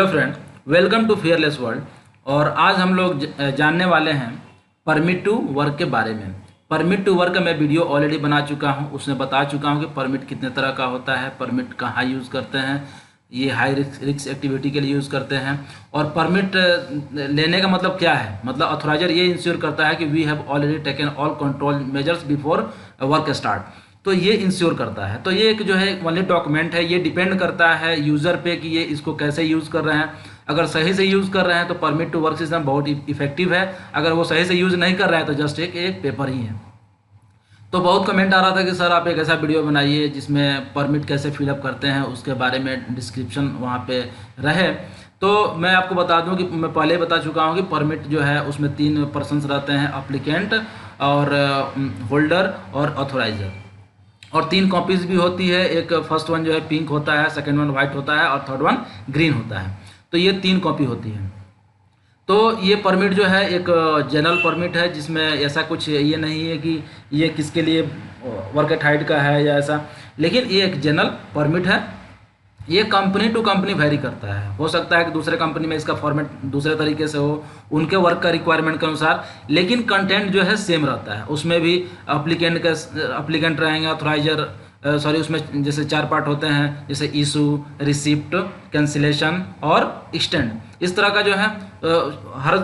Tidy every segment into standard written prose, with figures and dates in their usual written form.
Hello friend, welcome to fearless world. और आज हम लोग जानने वाले हैं परमिट टू वर्क के बारे में। परमिट टू वर्क मैं वीडियो ऑलरेडी बना चुका हूं, उसमें बता चुका हूं कि परमिट कितने तरह का होता है, परमिट कहाँ यूज़ करते हैं, ये हाई रिस्क एक्टिविटी के लिए यूज़ करते हैं। और परमिट लेने का मतलब क्या है, मतलब ऑथराइजर ये इंश्योर करता है कि we have already taken all control measures before work start. तो ये इंश्योर करता है। तो ये एक जो है वैलिड डॉक्यूमेंट है। ये डिपेंड करता है यूज़र पे कि ये इसको कैसे यूज़ कर रहे हैं। अगर सही से यूज़ कर रहे हैं तो परमिट टू वर्क सिस्टम बहुत इफेक्टिव है। अगर वो सही से यूज़ नहीं कर रहे हैं तो जस्ट एक पेपर ही है। तो बहुत कमेंट आ रहा था कि सर आप एक ऐसा वीडियो बनाइए जिसमें परमिट कैसे फिलअप करते हैं उसके बारे में डिस्क्रिप्शन वहाँ पे रहे। तो मैं आपको बता दूं कि मैं पहले ही बता चुका हूं कि परमिट जो है उसमें 3 पर्सन्स रहते हैं, अप्लीकेंट और होल्डर और ऑथराइजर। और 3 कॉपीज़ भी होती है। एक फर्स्ट वन जो है पिंक होता है, सेकंड वन वाइट होता है और थर्ड वन ग्रीन होता है। तो ये 3 कॉपी होती है। तो ये परमिट जो है एक जनरल परमिट है जिसमें ऐसा कुछ ये नहीं है कि ये किसके लिए वर्क एट हाइट का है या ऐसा, लेकिन ये एक जनरल परमिट है। ये कंपनी टू कंपनी वेरी करता है। हो सकता है कि दूसरे कंपनी में इसका फॉर्मेट दूसरे तरीके से हो, उनके वर्क का रिक्वायरमेंट के अनुसार, लेकिन कंटेंट जो है सेम रहता है। उसमें भी अप्लीकेंट रहेंगे, ऑथराइजर उसमें जैसे 4 पार्ट होते हैं, जैसे इशू, रिसिप्ट, कैंसिलेशन और एक्सटेंड। इस तरह का जो है हर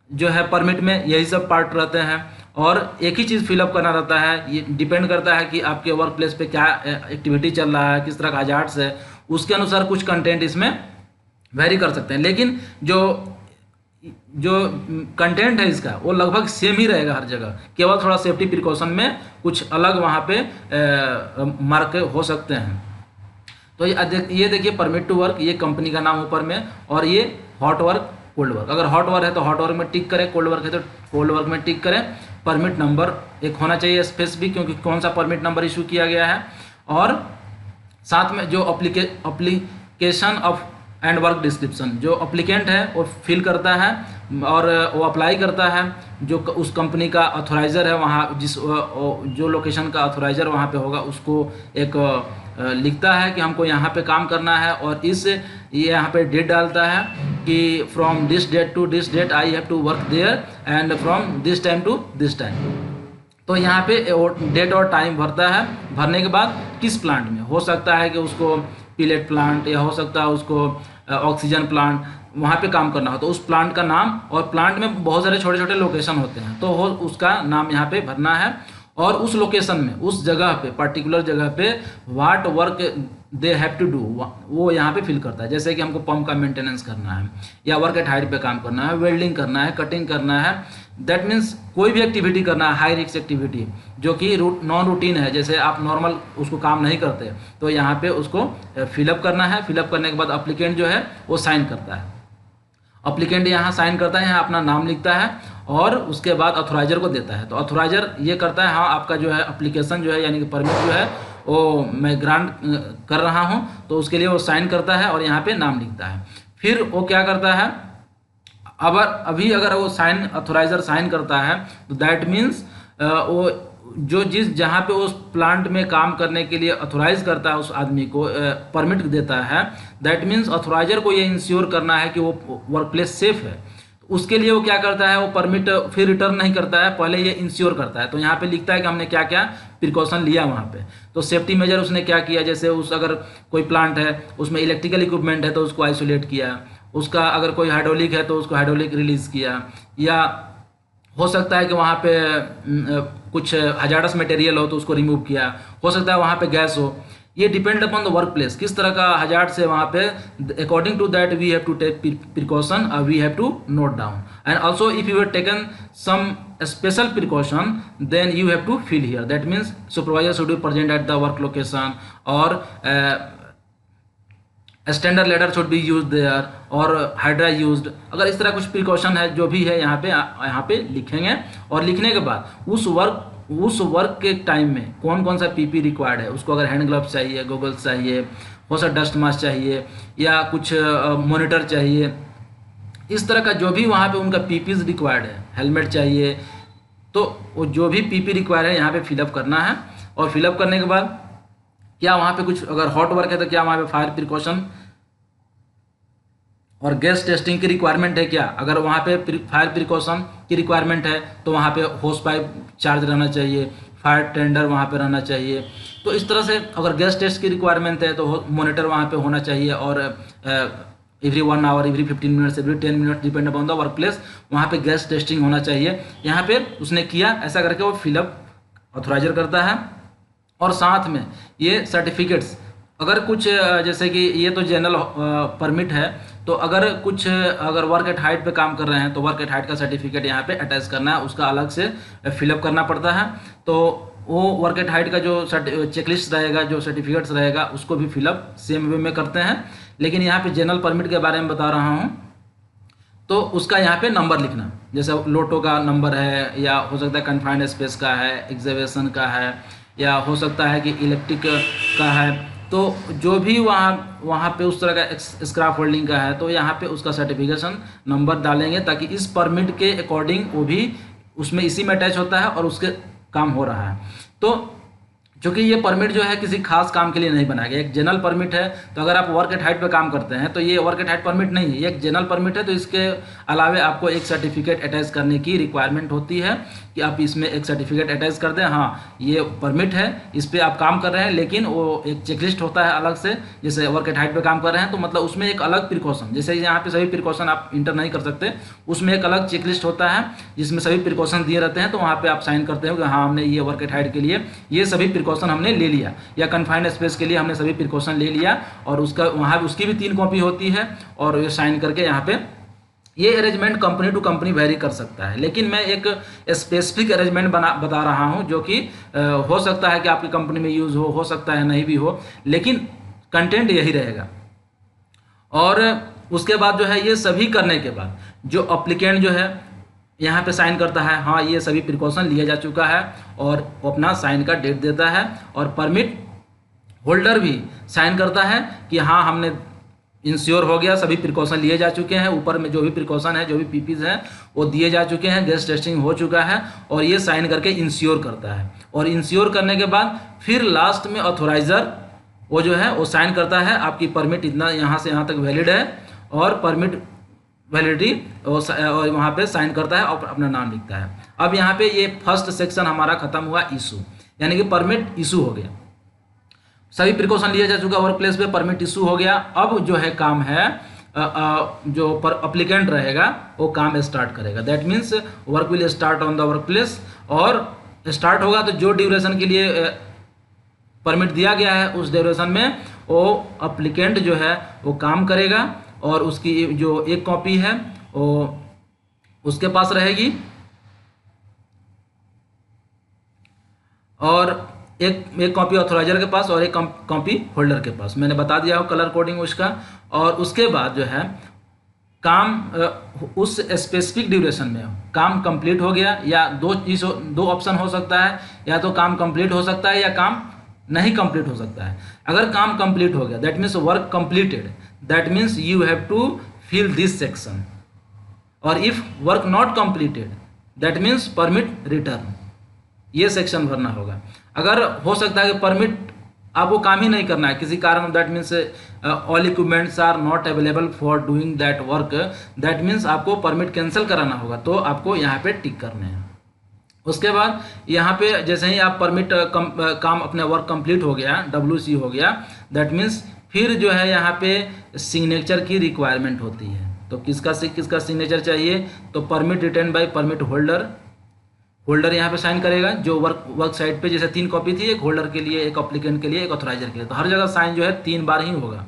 जो है परमिट में यही सब पार्ट रहते हैं। और एक ही चीज़ फिलअप करना रहता है। ये डिपेंड करता है कि आपके वर्क प्लेस पे क्या एक्टिविटी चल रहा है, किस तरह का हजार्ड्स है, उसके अनुसार कुछ कंटेंट इसमें वेरी कर सकते हैं। लेकिन जो कंटेंट है इसका वो लगभग सेम ही रहेगा हर जगह। केवल थोड़ा सेफ्टी प्रिकॉशन में कुछ अलग वहाँ पे मार्क हो सकते हैं। तो ये देखिए परमिट टू वर्क, ये कंपनी का नाम ऊपर में, और ये हॉट वर्क, कोल्ड वर्क। अगर हॉट वर्क है तो हॉट वर्क में टिक करें, कोल्ड वर्क है तो कोल्ड वर्क में टिक करें। परमिट नंबर एक होना चाहिए स्पेसिफिक, क्योंकि कौन सा परमिट नंबर इशू किया गया है। और साथ में जो application of and work description, जो अप्लीकेंट है वो फिल करता है और वो अप्लाई करता है। जो उस कंपनी का ऑथराइज़र है वहाँ जो लोकेशन का ऑथराइज़र वहाँ पे होगा उसको एक लिखता है कि हमको यहाँ पे काम करना है, और ये यहाँ पे डेट डालता है कि from this date to this date I have to work there and from this time to this time. तो यहाँ पे डेट और टाइम भरता है। भरने के बाद किस प्लांट में, हो सकता है कि उसको पिलेट प्लांट या हो सकता है उसको ऑक्सीजन प्लांट वहाँ पे काम करना हो, तो उस प्लांट का नाम, और प्लांट में बहुत सारे छोटे छोटे लोकेशन होते हैं, तो उसका नाम यहाँ पे भरना है। और उस लोकेशन में, उस जगह पे, पर्टिकुलर जगह पे what work they have to do वो यहाँ पे फिल करता है। जैसे कि हमको पंप का मेंटेनेंस करना है, या वर्क एट हाइट पे काम करना है, वेल्डिंग करना है, कटिंग करना है। दैट मीन्स कोई भी एक्टिविटी करना है, हाई रिस्क एक्टिविटी जो कि नॉन रूटीन है, जैसे आप नॉर्मल उसको काम नहीं करते, तो यहाँ पे उसको फिलअप करना है। फिलअप करने के बाद अप्लीकेंट जो है वो साइन करता है। अप्लीकेंट यहाँ साइन करता है, यहाँ अपना नाम लिखता है और उसके बाद ऑथराइजर को देता है। तो ऑथराइजर ये करता है, हाँ आपका जो है एप्लीकेशन जो है यानी कि परमिट जो है वो मैं ग्रांट कर रहा हूँ, तो उसके लिए वो साइन करता है और यहाँ पे नाम लिखता है। फिर वो क्या करता है, अगर वो ऑथराइजर साइन करता है तो दैट मीन्स वो जहाँ पे उस प्लांट में काम करने के लिए ऑथोराइज करता है उस आदमी को, परमिट देता है, दैट मीन्स ऑथोराइजर को ये इंश्योर करना है कि वो वर्क प्लेस सेफ है। उसके लिए वो क्या करता है, वो परमिट फिर रिटर्न नहीं करता है, पहले ये इंश्योर करता है। तो यहाँ पे लिखता है कि हमने क्या क्या प्रिकॉशन लिया वहाँ पे। तो सेफ्टी मेजर उसने क्या किया, जैसे अगर कोई प्लांट है उसमें इलेक्ट्रिकल इक्विपमेंट है तो उसको आइसोलेट किया, उसका अगर कोई हाइड्रोलिक है तो उसको हाइड्रोलिक रिलीज़ किया, या हो सकता है कि वहाँ पे कुछ हजार्डस मटेरियल हो तो उसको रिमूव किया, हो सकता है वहाँ पे गैस हो। ये depend upon the work place, किस तरह का हजार्ड से वहाँ पे, according to that we have to take precaution, we have to note down. And also if you have taken some special precaution then you have to fill here. That means supervisor should be present at the work location, और standard ladder should be use there, और hydra used. अगर इस तरह कुछ precaution है जो भी है यहाँ पे लिखेंगे। और लिखने के बाद उस वर्क के टाइम में कौन कौन सा पीपी रिक्वायर्ड है, उसको अगर हैंड ग्लव्स चाहिए, गोगल्स चाहिए, हो सकता डस्ट मास्क चाहिए, या कुछ मॉनिटर चाहिए, इस तरह का जो भी वहाँ पे उनका पीपीज रिक्वायर्ड है, हेलमेट चाहिए, तो वो जो भी पीपी रिक्वायर्ड है यहाँ पे फिलअप करना है। और फिलअप करने के बाद क्या वहाँ पे कुछ, अगर हॉट वर्क है तो क्या वहाँ पे फायर प्रिकॉशन और गैस टेस्टिंग की रिक्वायरमेंट है क्या, अगर वहाँ पे फायर प्रिकॉशन की रिक्वायरमेंट है तो वहाँ पे होस पाइप चार्ज रहना चाहिए, फायर टेंडर वहाँ पे रहना चाहिए। तो इस तरह से अगर गैस टेस्ट की रिक्वायरमेंट है तो मॉनिटर वहाँ पे होना चाहिए, और every 1 hour, every 15 minutes, every 10 minute, depend upon the work place, वहाँ पे गैस टेस्टिंग होना चाहिए। यहाँ पे उसने किया, ऐसा करके वो फिलअप ऑथोराइजर करता है। और साथ में ये सर्टिफिकेट्स, अगर कुछ जैसे कि ये तो जनरल परमिट है, तो अगर वर्क एट हाइट पे काम कर रहे हैं तो वर्क एट हाइट का सर्टिफिकेट यहाँ पे अटैच करना है, उसका अलग से फिलअप करना पड़ता है। तो वो वर्क एट हाइट का जो चेकलिस्ट रहेगा, जो सर्टिफिकेट्स रहेगा, उसको भी फिलअप सेम वे में करते हैं। लेकिन यहाँ पे जनरल परमिट के बारे में बता रहा हूँ, तो उसका यहाँ पे नंबर लिखना, जैसे लोटो का नंबर है, या हो सकता है कन्फाइंड स्पेस का है, एग्जीबिशन का है, या हो सकता है कि इलेक्ट्रिक का है। तो जो भी वहाँ पे उस तरह का स्क्रैप होल्डिंग का है, तो यहाँ पे उसका सर्टिफिकेशन नंबर डालेंगे, ताकि इस परमिट के अकॉर्डिंग वो भी उसमें इसी में अटैच होता है और उसके काम हो रहा है। तो चूँकि ये परमिट जो है किसी खास काम के लिए नहीं बनाया गया, एक जनरल परमिट है। तो अगर आप वर्क एट हाइट पे काम करते हैं तो ये वर्क एट हाइट परमिट नहीं है, ये एक जनरल परमिट है। तो इसके अलावे आपको एक सर्टिफिकेट अटैच करने की रिक्वायरमेंट होती है कि आप इसमें एक सर्टिफिकेट अटैच कर दें, हाँ ये परमिट है, इस पर आप काम कर रहे हैं। लेकिन वो एक चेकलिस्ट होता है अलग से, जैसे वर्क एट हाइट पे काम कर रहे हैं तो मतलब उसमें एक अलग प्रिकॉशन, जैसे यहाँ पे सभी प्रिकॉशन आप इंटर नहीं कर सकते, उसमें एक अलग चेकलिस्ट होता है जिसमें सभी प्रिकॉशन दिए रहते हैं। तो वहाँ पे आप साइन करते हो कि हाँ हमने ये वर्क एट हाइट के लिए ये सभी प्रिकॉशन हमने ले लिया, या कन्फाइंड स्पेस के लिए हमने सभी प्रिकॉशन ले लिया, और उसका वहाँ उसकी भी 3 कॉपी होती है। और ये साइन करके यहाँ पे ये arrangement company to company vary कर सकता है। लेकिन मैं एक स्पेसिफिक अरेंजमेंट बता रहा हूँ जो कि हो सकता है कि आपकी कंपनी में यूज़ हो सकता है नहीं भी हो, लेकिन कंटेंट यही रहेगा। और उसके बाद जो है ये सभी करने के बाद जो अप्लीकेंट जो है यहाँ पे साइन करता है, हाँ ये सभी प्रिकॉशन लिया जा चुका है, और अपना साइन का डेट देता है। और परमिट होल्डर भी साइन करता है कि हाँ हमने इंश्योर हो गया, सभी प्रिकॉशन लिए जा चुके हैं, ऊपर में जो भी प्रिकॉशन है, जो भी पीपीज हैं वो दिए जा चुके हैं, गैस टेस्टिंग हो चुका है, और ये साइन करके इंश्योर करता है। और इंश्योर करने के बाद फिर लास्ट में ऑथोराइजर वो जो है वो साइन करता है, आपकी परमिट इतना यहाँ से यहाँ तक वैलिड है, और परमिट वैलिडिटी, और वहाँ पे साइन करता है और अपना नाम लिखता है। अब यहाँ पे ये फर्स्ट सेक्शन हमारा खत्म हुआ, इशू, यानी कि परमिट इशू हो गया, सभी प्रिकॉशन लिया जा चुका वर्क प्लेस पे, परमिट इशू हो गया। अब जो है काम है जो पर अप्लीकेंट रहेगा वो काम स्टार्ट करेगा। That means work will start on the work place, और स्टार्ट होगा तो जो ड्यूरेशन के लिए परमिट दिया गया है उस ड्यूरेशन में वो अप्लीकेंट जो है वो काम करेगा, और उसकी जो एक कॉपी है वो उसके पास रहेगी, और एक कॉपी ऑथोराइजर के पास और एक कॉपी होल्डर के पास। मैंने बता दिया हो कलर कोडिंग उसका। और उसके बाद जो है काम उस स्पेसिफिक ड्यूरेशन में काम कंप्लीट हो गया, या दो ऑप्शन हो सकता है, या तो काम कंप्लीट हो सकता है या काम नहीं कंप्लीट हो सकता है। अगर काम कंप्लीट हो गया that means work completed, that means you have to fill this section. और if work not completed that means permit return, ये सेक्शन भरना होगा। अगर हो सकता है कि परमिट आपको काम ही नहीं करना है किसी कारण, that means all equipments are not available for doing that work, that means आपको परमिट कैंसिल कराना होगा, तो आपको यहाँ पे टिक करने हैं। उसके बाद यहाँ पे जैसे ही आप परमिट काम अपने वर्क कंप्लीट हो गया, WC हो गया, दैट मीन्स फिर जो है यहाँ पे सिग्नेचर की रिक्वायरमेंट होती है। तो किसका सिग्नेचर चाहिए, तो permit return by permit holder यहाँ पे साइन करेगा। जो वर्क साइट पे जैसे 3 कॉपी थी, एक होल्डर के लिए, एक अप्लीकेंट के लिए, एक ऑथराइजर के लिए, तो हर जगह साइन जो है 3 बार ही होगा।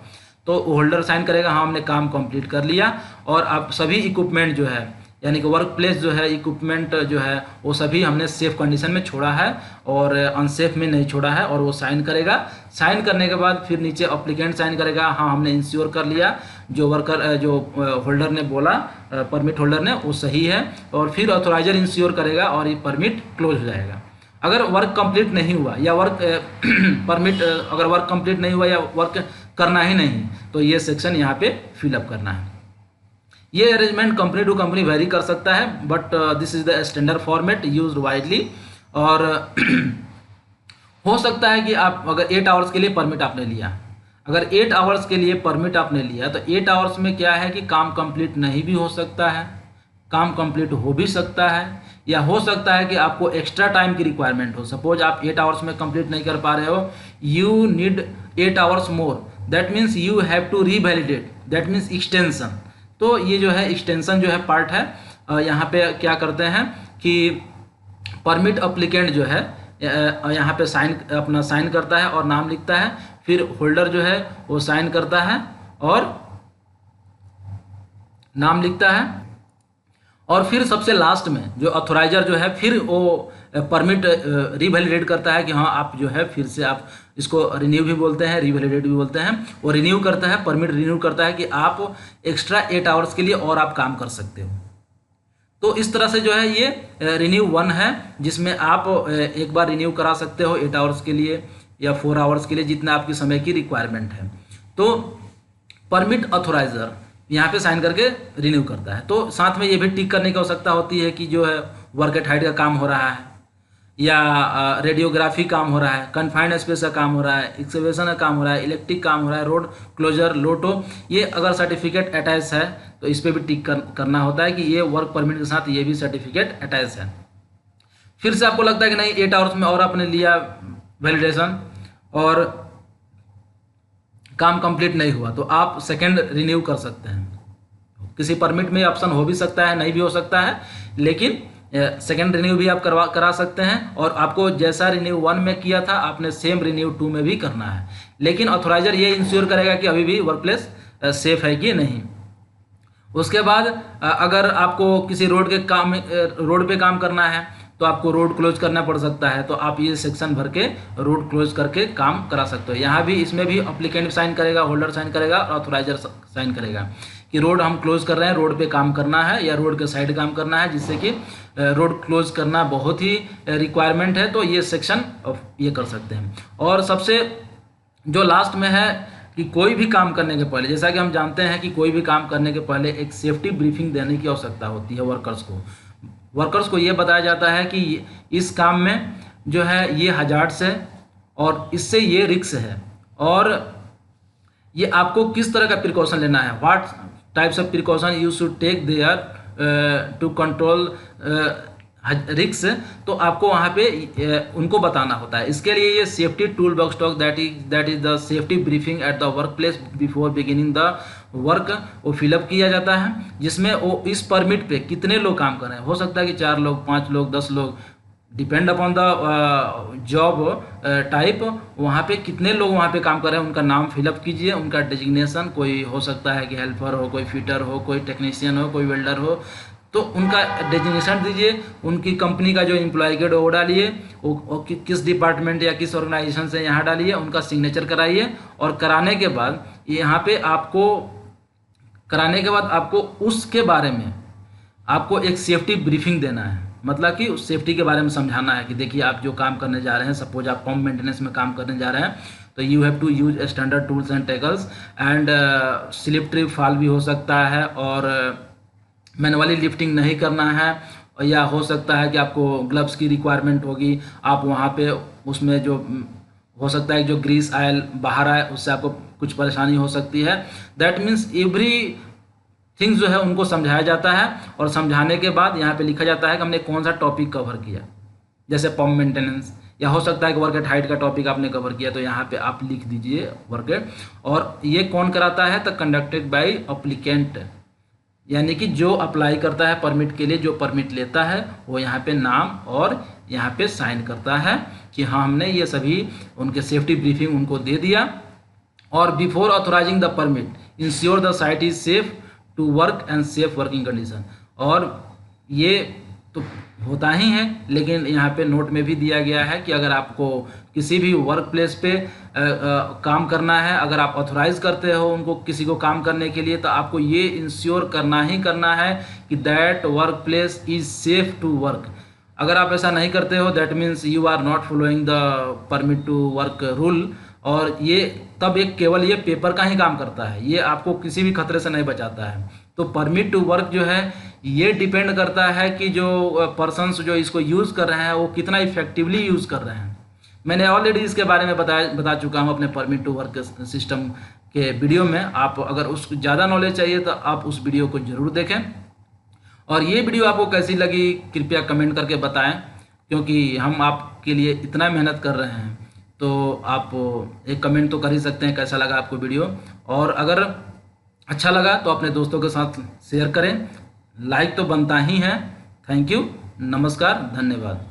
तो होल्डर साइन करेगा, हाँ हमने काम कंप्लीट कर लिया। और आप सभी इक्विपमेंट जो है यानी कि वर्क प्लेस जो है, इक्विपमेंट जो है वो सभी हमने सेफ कंडीशन में छोड़ा है और अनसेफ में नहीं छोड़ा है, और वो साइन करेगा। साइन करने के बाद फिर नीचे अप्लीकेंट साइन करेगा, हाँ हमने इंश्योर कर लिया, जो होल्डर ने बोला, परमिट होल्डर ने, वो सही है। और फिर ऑथोराइजर इंश्योर करेगा और ये परमिट क्लोज हो जाएगा। अगर वर्क कंप्लीट नहीं हुआ या परमिट अगर वर्क कंप्लीट नहीं हुआ या वर्क करना ही नहीं, तो ये सेक्शन यहाँ पे फिलअप करना है। ये arrangement company to company vary कर सकता है, but this is the standard format used widely. और हो सकता है कि आप अगर 8 आवर्स के लिए परमिट आपने लिया, अगर 8 आवर्स के लिए परमिट आपने लिया तो 8 आवर्स में क्या है कि काम कंप्लीट नहीं भी हो सकता है, काम कंप्लीट हो भी सकता है, या हो सकता है कि आपको एक्स्ट्रा टाइम की रिक्वायरमेंट हो। सपोज आप 8 आवर्स में कंप्लीट नहीं कर पा रहे हो, you need 8 hours more, that means you have to revalidate, that means extension. तो ये जो है एक्सटेंशन जो है पार्ट है, यहाँ पे क्या करते हैं कि परमिट अप्लीकेंट जो है यहाँ पे अपना साइन करता है और नाम लिखता है, फिर होल्डर जो है वो साइन करता है और नाम लिखता है, और फिर सबसे लास्ट में जो ऑथोराइजर जो है फिर वो परमिट रिवैलिडेट करता है कि हाँ आप जो है फिर से आप इसको रिन्यू भी बोलते हैं, रिवैलिडेट भी बोलते हैं, वो रिन्यू करता है, परमिट रिन्यू करता है कि आप एक्स्ट्रा 8 आवर्स के लिए और आप काम कर सकते हो। तो इस तरह से जो है ये रिन्यू 1 है, जिसमें आप एक बार रिन्यू करा सकते हो 8 आवर्स के लिए या 4 आवर्स के लिए, जितना आपकी समय की रिक्वायरमेंट है। तो परमिट ऑथोराइजर यहाँ पे साइन करके रिन्यू करता है। तो साथ में ये भी टिक करने की आवश्यकता होती है कि जो है वर्क एट हाइट का काम हो रहा है, या रेडियोग्राफी काम हो रहा है, कन्फाइंड स्पेस का काम हो रहा है, एक्सकेवेशन का काम हो रहा है, इलेक्ट्रिक काम हो रहा है, रोड क्लोजर, लोटो, ये अगर सर्टिफिकेट अटैच है तो इस पर भी टिक करना होता है कि ये वर्क परमिट के साथ ये भी सर्टिफिकेट अटैच है। फिर से आपको लगता है कि नहीं 8 आवर्स में और आपने लिया वैलिडेशन और काम कंप्लीट नहीं हुआ, तो आप सेकेंड रिन्यू कर सकते हैं। किसी परमिट में ऑप्शन हो भी सकता है, नहीं भी हो सकता है, लेकिन सेकेंड रिन्यू भी आप करा सकते हैं, और आपको जैसा रिन्यू 1 में किया था आपने सेम रिन्यू 2 में भी करना है। लेकिन ऑथोराइजर ये इंश्योर करेगा कि अभी भी वर्क प्लेस सेफ है कि नहीं। उसके बाद अगर आपको किसी रोड पे काम करना है तो आपको रोड क्लोज करना पड़ सकता है, तो आप ये सेक्शन भर के रोड क्लोज करके काम करा सकते हो। यहाँ भी इसमें भी अप्लीकेंट साइन करेगा, होल्डर साइन करेगा और ऑथोराइजर साइन करेगा कि रोड हम क्लोज कर रहे हैं, रोड पे काम करना है या रोड के साइड काम करना है, जिससे कि रोड क्लोज करना बहुत ही रिक्वायरमेंट है, तो ये सेक्शन ये कर सकते हैं। और सबसे जो लास्ट में है कि कोई भी काम करने के पहले, जैसा कि हम जानते हैं कि कोई भी काम करने के पहले एक सेफ्टी ब्रीफिंग देने की आवश्यकता होती है वर्कर्स को ये बताया जाता है कि इस काम में जो है ये हजार्ड्स है और इससे ये रिस्क है, और ये आपको किस तरह का प्रिकॉशन लेना है, what types of precaution you should take there to control risk, तो आपको वहाँ पे उनको बताना होता है। इसके लिए ये safety tool box talk that is the safety briefing eight the work place before beginning the work, वो फिलअप किया जाता है, जिसमें वो इस परमिट पे कितने लोग काम कर रहे हैं। हो सकता है कि 4 लोग, 5 लोग, 10 लोग, depend upon the job type, वहाँ पे कितने लोग वहाँ पे काम कर रहे हैं उनका नाम फिलअप कीजिए, उनका डेजिग्नेशन, कोई हो सकता है कि हेल्पर हो, कोई फिटर हो, कोई टेक्नीशियन हो, कोई वेल्डर हो, तो उनका डेजिग्नेशन दीजिए, उनकी कंपनी का जो एम्प्लॉय कोड वो डालिए, वो किस डिपार्टमेंट या किस ऑर्गेनाइजेशन से यहाँ डालिए, उनका सिग्नेचर कराइए, और कराने के बाद यहाँ पे आपको उसके बारे में आपको एक सेफ्टी ब्रीफिंग देना है। मतलब कि उस सेफ्टी के बारे में समझाना है कि देखिए आप जो काम करने जा रहे हैं, सपोज आप पंप मेंटेनेंस में काम करने जा रहे हैं, तो you have to use standard tools and tackles, and slip trip fall भी हो सकता है, और मैनुअली लिफ्टिंग नहीं करना है, या हो सकता है कि आपको ग्लव्स की रिक्वायरमेंट होगी, आप वहाँ पे उसमें जो हो सकता है जो ग्रीस ऑयल बाहर आए उससे आपको कुछ परेशानी हो सकती है। दैट मीन्स एवरी थिंग्स जो है उनको समझाया जाता है, और समझाने के बाद यहाँ पे लिखा जाता है कि हमने कौन सा टॉपिक कवर किया, जैसे पंप मेंटेनेंस, या हो सकता है कि वर्क एट हाइट का टॉपिक आपने कवर किया, तो यहाँ पे आप लिख दीजिए वर्क एट, और ये कौन कराता है, तो कंडक्टेड बाय अप्लीकेंट, यानी कि जो अप्लाई करता है परमिट के लिए, जो परमिट लेता है वो यहाँ पे नाम और यहाँ पे साइन करता है कि हाँ हमने ये सभी उनके सेफ्टी ब्रीफिंग उनको दे दिया। और before authorising the permit ensure the site is safe to work and safe working condition, और ये तो होता ही है, लेकिन यहाँ पे नोट में भी दिया गया है कि अगर आपको किसी भी वर्क प्लेस पे काम करना है, अगर आप ऑथोराइज करते हो उनको किसी को काम करने के लिए, तो आपको ये इंश्योर करना ही करना है कि that work place is safe to work. अगर आप ऐसा नहीं करते हो, that means you are not following the permit to work rule, और ये तब एक केवल ये पेपर का ही काम करता है, ये आपको किसी भी खतरे से नहीं बचाता है। तो परमिट टू वर्क जो है ये डिपेंड करता है कि जो पर्सन्स जो इसको यूज़ कर रहे हैं वो कितना इफेक्टिवली यूज़ कर रहे हैं। मैंने ऑलरेडी इसके बारे में बता चुका हूँ अपने परमिट टू वर्क सिस्टम के वीडियो में। आप अगर उस ज़्यादा नॉलेज चाहिए तो आप उस वीडियो को ज़रूर देखें। और ये वीडियो आपको कैसी लगी कृपया कमेंट करके बताएं, क्योंकि हम आपके लिए इतना मेहनत कर रहे हैं, तो आप एक कमेंट तो कर ही सकते हैं कैसा लगा आपको वीडियो। और अगर अच्छा लगा तो अपने दोस्तों के साथ शेयर करें, लाइक तो बनता ही है। थैंक यू, नमस्कार, धन्यवाद।